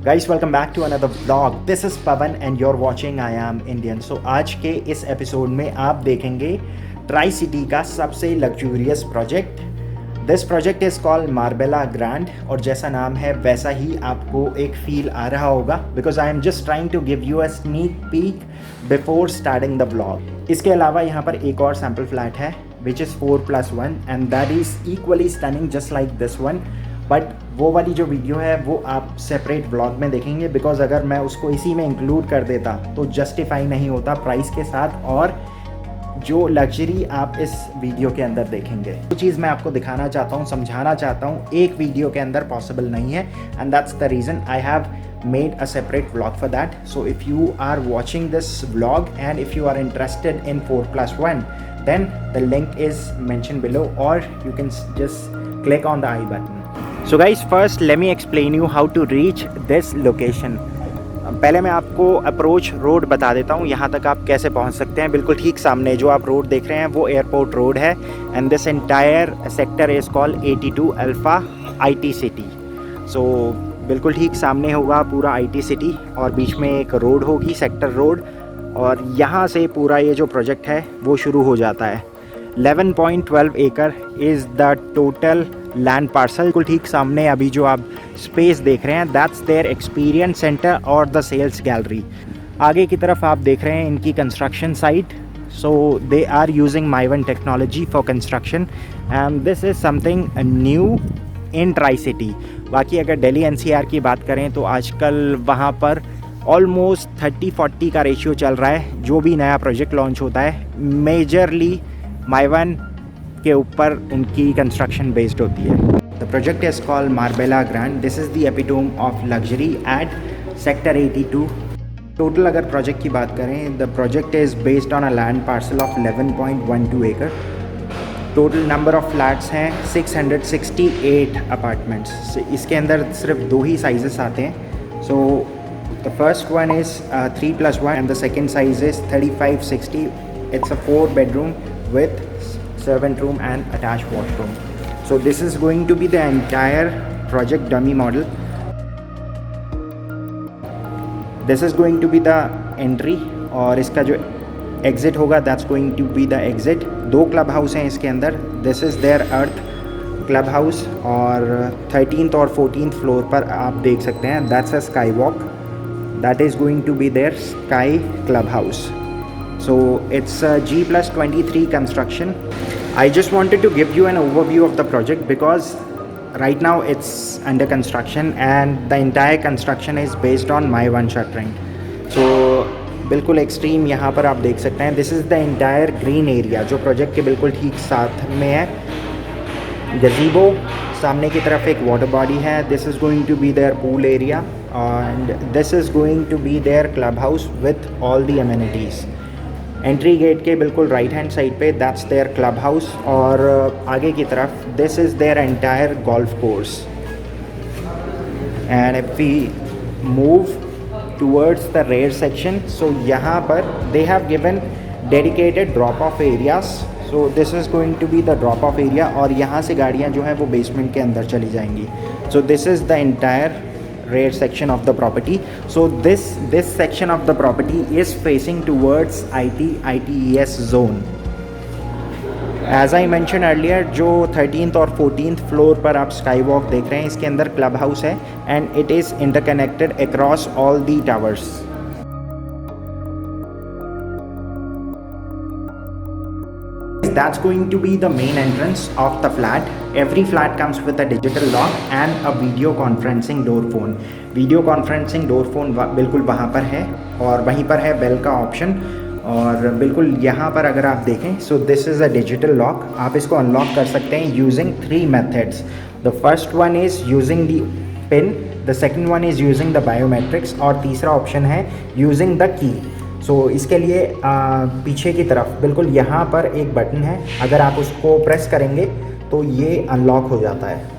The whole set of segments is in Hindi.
Guys welcome back to another vlog. This is Pawan and you're watching I am Indian. So आज के इस एपिसोड में आप देखेंगे ट्राई सिटी का सबसे luxurious project. This project is called Marbella grand और जैसा नाम है वैसा ही आपको एक फील आ रहा होगा, because I am just trying to give you a sneak peek before starting the vlog. इसके अलावा यहाँ पर एक और सैम्पल फ्लैट है which is 4+1 and that is equally stunning just like this one. But वो वाली जो वीडियो है वो आप सेपरेट ब्लॉग में देखेंगे, बिकॉज अगर मैं उसको इसी में इंक्लूड कर देता तो जस्टिफाई नहीं होता प्राइस के साथ और जो लग्जरी आप इस वीडियो के अंदर देखेंगे। वो चीज़ मैं आपको दिखाना चाहता हूँ, समझाना चाहता हूँ, एक वीडियो के अंदर पॉसिबल नहीं है and that's the reason I have made a separate vlog for that. So if you are watching this vlog and if you are interested in 4+1, then the link is mentioned below or you can just click on the I button. So guys, first let me explain you how to reach this location. पहले मैं आपको अप्रोच रोड बता देता हूँ, यहाँ तक आप कैसे पहुँच सकते हैं। बिल्कुल ठीक सामने जो आप रोड देख रहे हैं वो एयरपोर्ट रोड है and this entire sector is called 82 alpha IT city. So बिल्कुल ठीक सामने होगा पूरा IT सिटी और बीच में एक रोड होगी, सेक्टर रोड, और यहाँ से पूरा ये जो प्रोजेक्ट है वो शुरू हो जाता है। 11.12 एकड़ is the total land parcel. बिल्कुल ठीक सामने अभी जो आप स्पेस देख रहे हैं दैट्स देयर एक्सपीरियंस सेंटर और द सेल्स गैलरी। आगे की तरफ आप देख रहे हैं इनकी construction site. So they are using Mivan technology for construction and this is something new in tricity. बाकी अगर दिल्ली NCR की बात करें तो आजकल वहाँ पर ऑलमोस्ट 30-40 का रेशियो चल रहा है। जो भी नया प्रोजेक्ट लॉन्च होता है मेजरली माइवन के ऊपर उनकी कंस्ट्रक्शन बेस्ड होती है। The project is called Marbella Grand. This is the epitome of luxury at sector 82। Total अगर प्रोजेक्ट की बात करें, the project is based on a land parcel of 11.12 एकड़। टोटल नंबर ऑफ फ्लैट्स हैं 668 अपार्टमेंट्स। इसके अंदर सिर्फ दो ही साइजेस आते हैं। So the first one is 3+1 and the second size is 3560। It's a 4 bedroom with servant room and attached washroom. So this is going to be the entire project dummy model. This is going to be the entry और इसका जो एग्ज़िट होगा that's going to be the exit. 2 club house हैं इसके अंदर। This is their earth club house और 13th और 14th फ्लोर पर आप देख सकते हैं that's a sky walk. That is going to be their sky club house. So it's a G+23 construction. I just wanted to give you an overview of the project because right now it's under construction and the entire construction is based on My1 shuttering. So बिल्कुल एक्सट्रीम यहाँ पर आप देख सकते हैं this is the entire green area जो प्रोजेक्ट के बिल्कुल ठीक साथ में है। गज़ीबो, सामने की तरफ एक वाटर बॉडी है। This is going to be their pool area and this is going to be their club house with all the amenities. Entry gate के बिल्कुल राइट हैंड साइड पे दैट्स देयर क्लब हाउस और आगे की तरफ this is their entire golf course. And if we move towards the rear section, so यहाँ पर they have given dedicated drop off areas. So this is going to be the drop off area और यहाँ से गाड़ियाँ जो हैं वो बेसमेंट के अंदर चली जाएंगी। So this is the entire rear section of the property. So this section of the property is facing towards ITES zone. As I mentioned earlier, जो 13th और 14th फ्लोर पर आप स्काई वॉक देख रहे हैं इसके अंदर क्लब हाउस है and it is interconnected across all the towers. That's going to be the main entrance of the flat. Every flat comes with a digital lock and a video conferencing door phone. Video conferencing door phone बिल्कुल वहाँ पर है और वहीं पर है बेल का ऑप्शन और बिल्कुल यहाँ पर अगर आप देखें सो this is a digital lock. आप इसको अनलॉक कर सकते हैं using 3 methods. The first one is using the pin, the second one is using the biometrics और तीसरा ऑप्शन है यूजिंग द की। सो इसके लिए पीछे की तरफ बिल्कुल यहाँ पर एक बटन है, अगर आप उसको प्रेस करेंगे तो ये अनलॉक हो जाता है।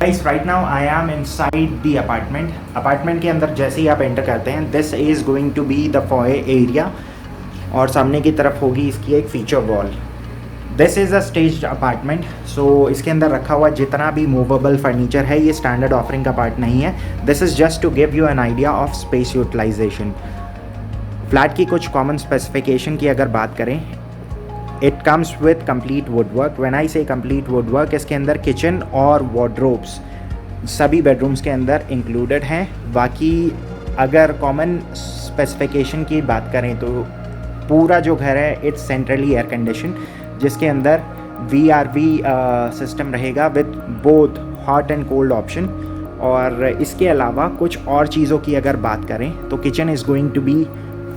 Guys, right now I am inside the apartment. Apartment के अंदर जैसे ही आप एंटर करते हैं this is going to be the foyer area और सामने की तरफ होगी इसकी एक feature wall. This is a staged apartment. So इसके अंदर रखा हुआ जितना भी मूवेबल फर्नीचर है ये स्टैंडर्ड ऑफरिंग का पार्ट नहीं है। This is just to give you an idea of space utilisation. Flat की कुछ कॉमन स्पेसिफिकेशन की अगर बात करें, it comes with complete woodwork. When I say complete woodwork, इसके अंदर किचन और वार्डरोब्स सभी बेडरूम्स के अंदर इंक्लूडेड हैं। बाकी अगर कॉमन स्पेसिफिकेशन की बात करें तो पूरा जो घर है इट्स सेंट्रली एयर कंडीशन, जिसके अंदर VRV सिस्टम रहेगा with both hot and cold option. और इसके अलावा कुछ और चीज़ों की अगर बात करें तो kitchen is going to be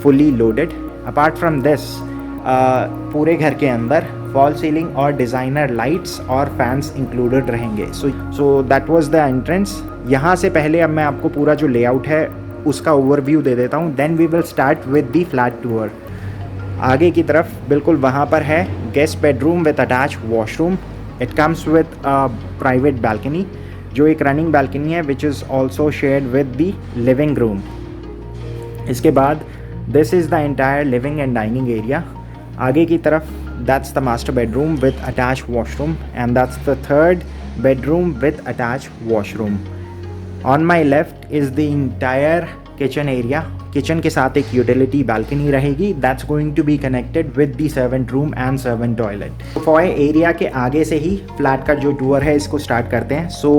fully loaded. Apart from this पूरे घर के अंदर फॉल सीलिंग और डिज़ाइनर लाइट्स और फैंस इंक्लूडेड रहेंगे। So that was the entrance. यहाँ से पहले अब मैं आपको पूरा जो लेआउट है उसका ओवरव्यू दे देता हूँ, then we will start with the flat tour. आगे की तरफ बिल्कुल वहाँ पर है guest bedroom with attach washroom. It comes with private balcony, जो एक रनिंग बैल्कनी है which is also shared with the living room. इसके बाद this is the entire living and dining area. आगे की तरफ that's the master bedroom with attach washroom and that's the third bedroom with attach washroom. On my left is the entire kitchen area. Kitchen के साथ एक यूटिलिटी बैल्कनी रहेगी that's going to be connected with the servant room and servant toilet. Foyer area के आगे से ही फ्लैट का जो टूर है इसको स्टार्ट करते हैं। सो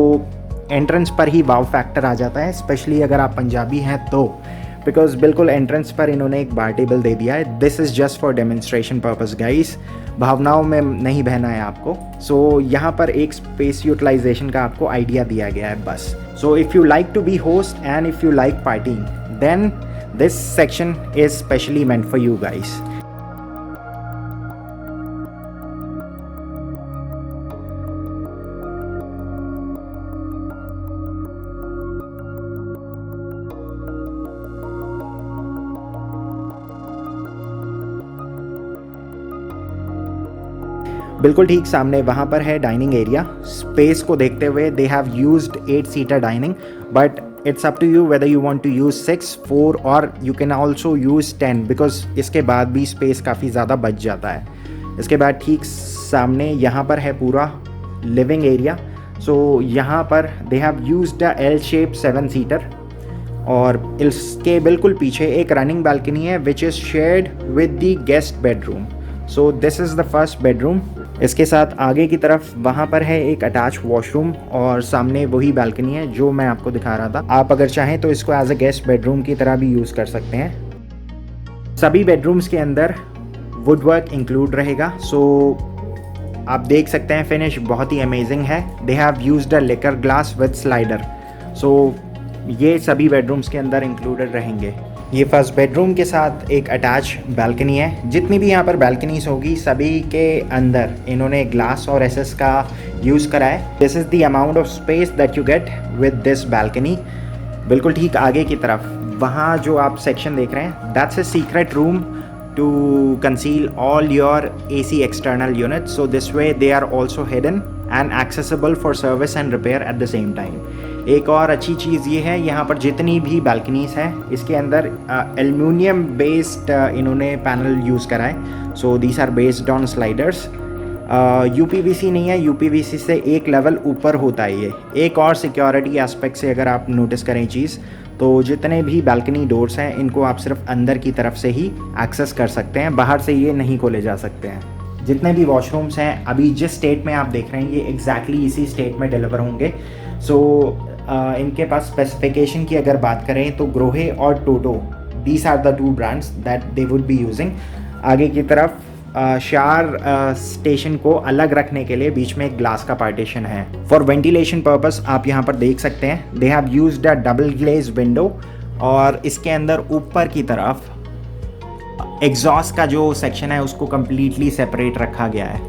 एंट्रेंस पर ही वाव फैक्टर आ जाता है, स्पेशली अगर आप पंजाबी हैं तो, बिकॉज बिल्कुल एंट्रेंस पर इन्होंने एक बार टेबल दे दिया है। This is just for demonstration purpose guys, भावनाओं में नहीं बहना है आपको। सो यहाँ पर एक स्पेस यूटिलाइजेशन का आपको आइडिया दिया गया है बस। So if you like to be host and if you like partying, then this section is specially meant for you guys. बिल्कुल ठीक सामने वहाँ पर है डाइनिंग एरिया। स्पेस को देखते हुए दे have used 8 seater dining, but it's up to you whether you want to use 6, 4 or you can also use 10 because इसके बाद भी स्पेस काफ़ी ज़्यादा बच जाता है। इसके बाद ठीक सामने यहाँ पर है पूरा लिविंग एरिया। सो यहाँ पर दे have used a L shape 7 seater और इसके बिल्कुल पीछे एक रनिंग बैल्कनी है which is shared with the guest bedroom. So this is the first bedroom. इसके साथ आगे की तरफ वहाँ पर है एक अटैच वॉशरूम और सामने वही बैल्कनी है जो मैं आपको दिखा रहा था। आप अगर चाहें तो इसको एज अ गेस्ट बेडरूम की तरह भी यूज़ कर सकते हैं। सभी बेडरूम्स के अंदर वुडवर्क इंक्लूड रहेगा। सो आप देख सकते हैं फिनिश बहुत ही अमेजिंग है। दे हैव यूज्ड अ लेकर ग्लास विद स्लाइडर। सो ये सभी बेडरूम्स के अंदर इंक्लूडेड रहेंगे। ये फर्स्ट बेडरूम के साथ एक अटैच बैल्कनी है। जितनी भी यहाँ पर बैल्कनीज होगी सभी के अंदर इन्होंने ग्लास और एसएस का यूज़ करा है। This is the amount of space that you get with this balcony. बिल्कुल ठीक आगे की तरफ वहाँ जो आप सेक्शन देख रहे हैं that's a secret room to conceal all your AC external units. So this way they are also hidden and accessible for service and repair at the same time. एक और अच्छी चीज़ ये है यहाँ पर जितनी भी बैल्कनीज़ हैं इसके अंदर एल्युमिनियम बेस्ड इन्होंने पैनल यूज़ करा है। So these are based on sliders. UPVC नहीं है, UPVC से एक लेवल ऊपर होता है ये। एक और सिक्योरिटी एस्पेक्ट से अगर आप नोटिस करें चीज़, तो जितने भी बैल्कनी डोर्स हैं इनको आप सिर्फ अंदर की तरफ से ही एक्सेस कर सकते हैं, बाहर से ये नहीं खोले जा सकते हैं। जितने भी वॉशरूम्स हैं अभी जिस स्टेट में आप देख रहे हैं ये एग्जैक्टली इसी स्टेट में डिलीवर होंगे। सो इनके पास स्पेसिफिकेशन की अगर बात करें तो ग्रोहे और Toto, these are the 2 brands that they would be using. आगे की तरफ शार स्टेशन को अलग रखने के लिए बीच में एक ग्लास का पार्टीशन है फॉर वेंटिलेशन पर्पस। आप यहाँ पर देख सकते हैं they have used a double glaze window और इसके अंदर ऊपर की तरफ एग्जॉस्ट का जो सेक्शन है उसको कम्प्लीटली सेपरेट रखा गया है।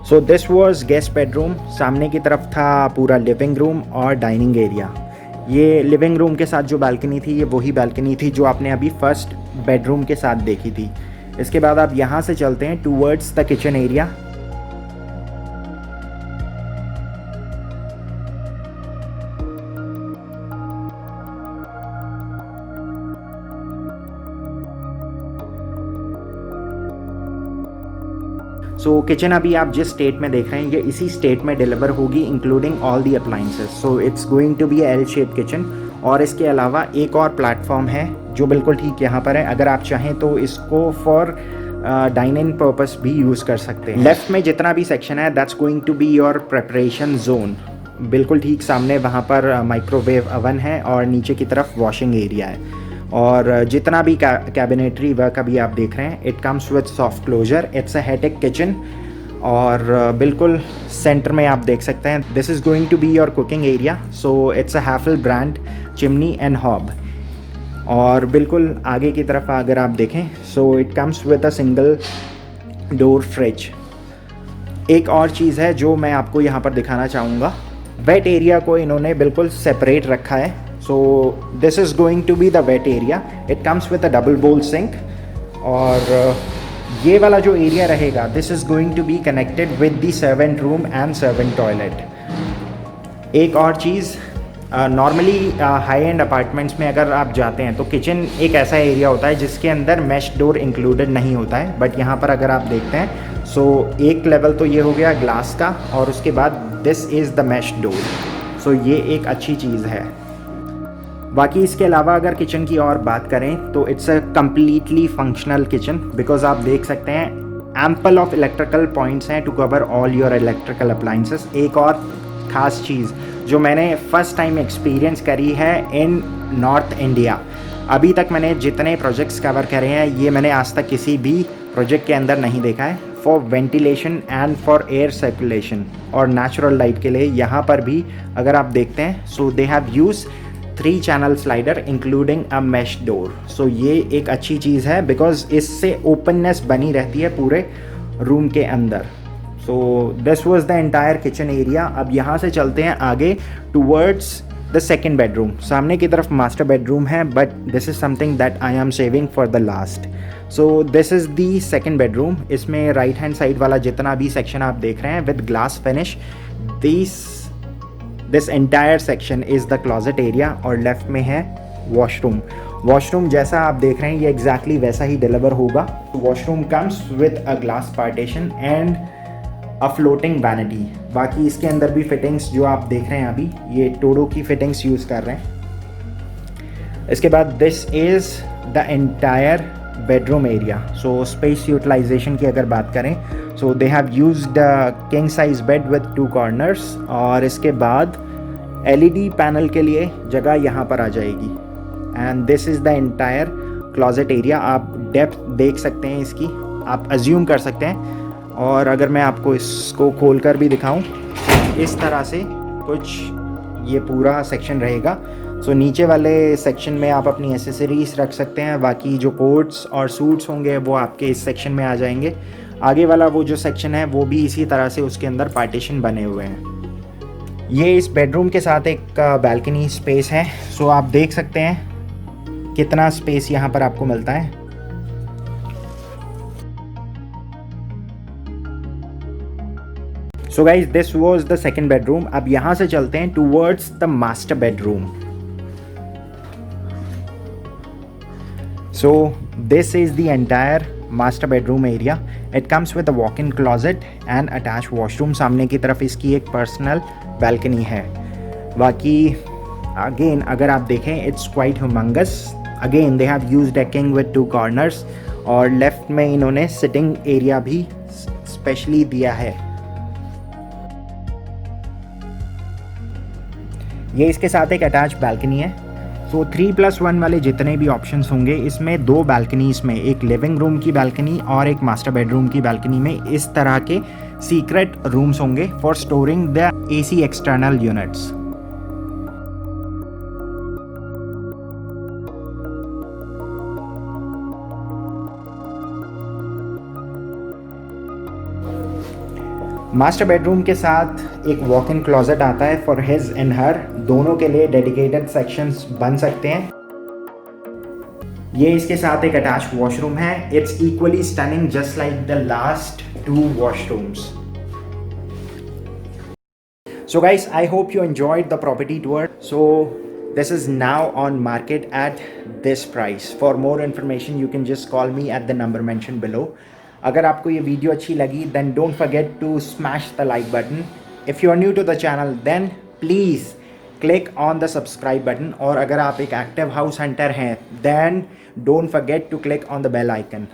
So this was guest bedroom. सामने की तरफ था पूरा लिविंग रूम और डाइनिंग एरिया। ये लिविंग रूम के साथ जो बैल्कनी थी ये वही बैल्कनी थी जो आपने अभी फर्स्ट बेडरूम के साथ देखी थी। इसके बाद आप यहाँ से चलते हैं towards the kitchen area. So kitchen अभी आप जिस स्टेट में देख रहे हैं ये इसी स्टेट में डिलीवर होगी including all the appliances. So it's going to be L shape kitchen. और इसके अलावा एक और प्लेटफॉर्म है जो बिल्कुल ठीक यहाँ पर है, अगर आप चाहें तो इसको फॉर डाइनिंग पर्पस भी यूज़ कर सकते हैं। लेफ्ट में जितना भी सेक्शन है that's going to be your preparation zone. बिल्कुल ठीक सामने वहाँ पर माइक्रोवेव अवन है और नीचे की तरफ वॉशिंग एरिया है। और जितना भी कैबिनेटरी वर्क अभी आप देख रहे हैं it comes with soft closer. It's a hi-tech kitchen और बिल्कुल सेंटर में आप देख सकते हैं this is going to be your cooking area. So it's a Hafele brand chimney and hob. और बिल्कुल आगे की तरफ अगर आप देखें so it comes with a single door fridge. एक और चीज़ है जो मैं आपको यहाँ पर दिखाना चाहूँगा, वेट एरिया को इन्होंने बिल्कुल सेपरेट रखा है। So this is going to be the wet area. It comes with a double bowl sink. और ये वाला जो एरिया रहेगा this is going to be connected with the servant room and servant toilet. एक और चीज़, नॉर्मली हाई एंड अपार्टमेंट्स में अगर आप जाते हैं तो किचन एक ऐसा एरिया होता है जिसके अंदर मैश डोर इंक्लूडेड नहीं होता है, बट यहाँ पर अगर आप देखते हैं सो एक लेवल तो ये हो गया ग्लास का और उसके बाद this is the mesh door. So ये एक अच्छी चीज़ है। बाकी इसके अलावा अगर किचन की और बात करें तो it's a completely functional kitchen because आप देख सकते हैं एम्पल ऑफ इलेक्ट्रिकल पॉइंट्स हैं to cover all your electrical appliances. एक और ख़ास चीज़ जो मैंने फ़र्स्ट टाइम एक्सपीरियंस करी है इन नॉर्थ इंडिया, अभी तक मैंने जितने प्रोजेक्ट्स कवर करे हैं ये मैंने आज तक किसी भी प्रोजेक्ट के अंदर नहीं देखा है। For ventilation and for air circulation और नेचुरल लाइट के लिए यहाँ पर भी अगर आप देखते हैं so they have use 3 channel slider including a mesh door. So ये एक अच्छी चीज़ है बिकॉज इससे ओपननेस बनी रहती है पूरे रूम के अंदर। So this was the entire kitchen area. अब यहाँ से चलते हैं आगे टूवर्ड्स द सेकेंड बेडरूम। सामने की तरफ मास्टर बेडरूम है but this is something that I am saving for the last. So this is the second bedroom. इसमें राइट हैंड साइड वाला जितना भी सेक्शन आप देख रहे हैं with glass finish, this entire section is the closet area और लेफ्ट में है वॉशरूम। वॉशरूम जैसा आप देख रहे हैं ये एग्जैक्टली वैसा ही डिलीवर होगा। Washroom comes with a glass partition and a floating vanity. बाकी इसके अंदर भी फिटिंग्स जो आप देख रहे हैं अभी ये टोडो की फिटिंग्स यूज़ कर रहे हैं। इसके बाद this is the entire bedroom area. So space utilization की अगर बात करें so they have used king size bed with 2 corners और इसके बाद एलईडी पैनल के लिए जगह यहाँ पर आ जाएगी। And this is the entire closet area. आप डेप्थ देख सकते हैं इसकी, आप अज्यूम कर सकते हैं। और अगर मैं आपको इसको खोलकर भी दिखाऊं इस तरह से कुछ ये पूरा सेक्शन रहेगा। सो नीचे वाले सेक्शन में आप अपनी एसेसरीज रख सकते हैं, बाकी जो कोट्स और सूट्स होंगे वो आपके इस सेक्शन में आ जाएंगे। आगे वाला वो जो सेक्शन है वो भी इसी तरह से उसके अंदर पार्टीशन बने हुए हैं। ये इस बेडरूम के साथ एक बालकनी स्पेस है। सो आप देख सकते हैं कितना स्पेस यहाँ पर आपको मिलता है। So guys this was the second bedroom. अब यहाँ से चलते हैं towards the master bedroom. So this is the entire master bedroom area. It comes with a walk in closet and attach washroom. सामने की तरफ इसकी एक पर्सनल बैल्कनी है। बाकी अगेन अगर आप देखें it's quite humongous. Again they have used decking with 2 corners और लेफ्ट में इन्होंने सिटिंग एरिया भी स्पेशली दिया है। ये इसके साथ एक अटैच बैल्कनी है। सो 3+1 वाले जितने भी ऑप्शंस होंगे इसमें 2 बैल्कनीज में, एक लिविंग रूम की बैल्कनी और एक मास्टर बेडरूम की बैल्कनी में इस तरह के सीक्रेट रूम्स होंगे for storing the AC external units. Master bedroom के साथ एक वॉक इन क्लॉजेट आता है फॉर हिज एंड हर। दोनों के लिए डेडिकेटेड सेक्शंस बन सकते हैं। ये इसके साथ एक अटैच वॉशरूम है। It's equally stunning just like the last 2 washrooms. So guys, I hope you enjoyed the property tour. So this is now on market at this price. For more information you can just call me at the number mentioned below. अगर आपको ये वीडियो अच्छी लगी then don't forget to smash the like button. If you are new to the channel then please click on the subscribe button. और अगर आप एक एक्टिव हाउस हंटर हैं then don't forget to click on the bell icon.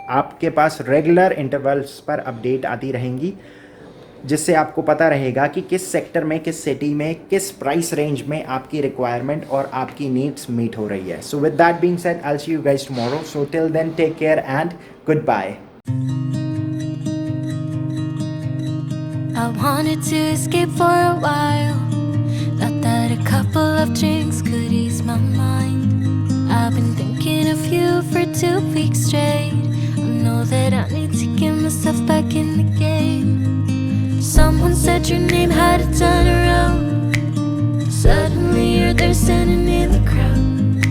आपके पास रेगुलर इंटरवल्स पर अपडेट आती रहेंगी जिससे आपको पता रहेगा कि किस सेक्टर में, किस सिटी में, किस प्राइस रेंज में आपकी रिक्वायरमेंट और आपकी नीड्स मीट हो रही है. So with that being said I will see you guys tomorrow. So till then take care and goodbye. I wanted to escape for a while. Thought that a couple of drinks could ease my mind. I've been thinking of you for 2 weeks straight. I know that I need to get myself back in the game. Someone said your name had a turn around. Suddenly you're there standing in the crowd.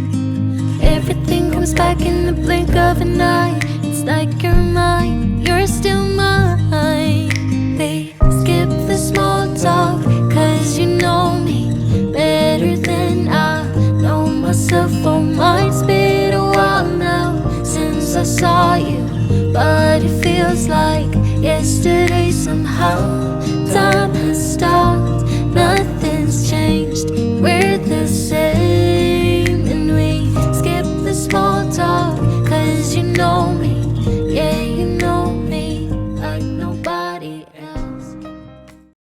Everything comes back in the blink of an eye. It's like you're mine, you're still mine. They skip the small talk, 'cause you know me better than I know myself. Oh my, it's been a while now since I saw you, but it feels like yesterday somehow.